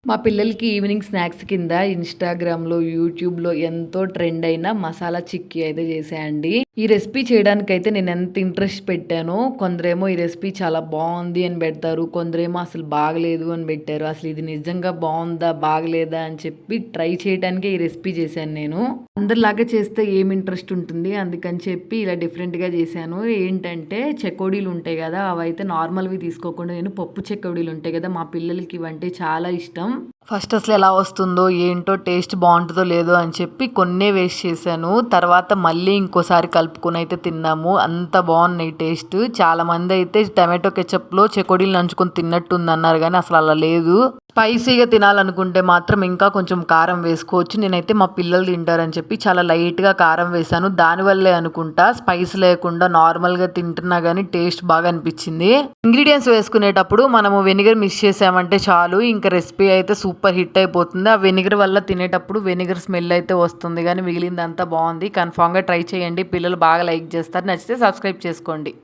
మా పిల్లలకి evening snacks కింద ఇన్‌స్టాగ్రామ్‌లో, యూట్యూబ్‌లో ఎంతో ట్రెండ్ అయిన మసాలా చిక్కీ అయితే చేశా అండి. ఈ రెసిపీ చేయడానికైతే నేనెంత ఇంట్రెస్ట్ పెట్టానో, కొందరేమో ఈ రెసిపీ చాలా బావుంది అని బెడతారు. కొందరేమో అసలు బాగలేదు అని బెట్టారు. అసలు ఇది నిజంగా బావుందా? బాగలేదా? అని చెప్పి ట్రై చేయడానికే ఈ రెసిపీ చేశాను నేను. అందరిలాగా చేస్తే ఏం ఇంట్రెస్ట్ ఉంటుంది. అందుకని చెప్పి ఇలా డిఫరెంట్‌గా చేశాను. ఏంటంటే చెకోడీలు ఉంటాయి గదా! అవైతే నార్మల్‌వి తీసుకోకుండా నేను పప్పు చెకోడీలు ఉంటాయి గదా! మా పిల్లలకి ఇవంటే చాలా ఇష్టం. ఫస్ట్ అసలు ఎలా వస్తుందో ఏంటో టేస్ట్ బావుంటదో లేదో అని చెప్పి కొన్నే వేస్ట్ చేశాను. తర్వాత మళ్ళీ ఇంకోసారి కలుపుకొని అయితే తిన్నాము. అంత బావున్నాయి టేస్ట్. చాలామందయితే టమాటో కెచప్‌లో చెకోడీలు నంచుకొని తిన్నట్టుందన్నారు గానీ అసలు అలా లేదు. స్పైసీగా తినాలనుకుంటే మాత్రం ఇంకా కొంచెం కారం వేసుకోవచ్చు. నేనైతే మా పిల్లలు తింటారని చెప్పి చాలా లైట్‌గా కారం వేశాను. దానివల్లే అనుకుంటా స్పైస్ లేకుండా నార్మల్‌గా తింటున్నా గానీ టేస్ట్ బాగా అనిపిచ్చింది. ఇంగ్రీడియెంట్స్ వేసుకునేటప్పుడు మనము వెనిగర్ మిక్స్ చేసామంటే చాలు ఇంక రెసిపీ అయితే సూపర్ హిట్ అయిపోతుంది. ఆ వెనిగర్ వల్ల తినేటప్పుడు వెనిగర్ స్మెల్ అయితే వస్తుంది గానీ మిగిలిందంతా బావుంది. కన్ఫర్మ్‌గా ట్రై చేయండి. పిల్లలు బాగా లైక్ చేస్తారు. నచ్చితే సబ్స్క్రైబ్ చేసుకోండి.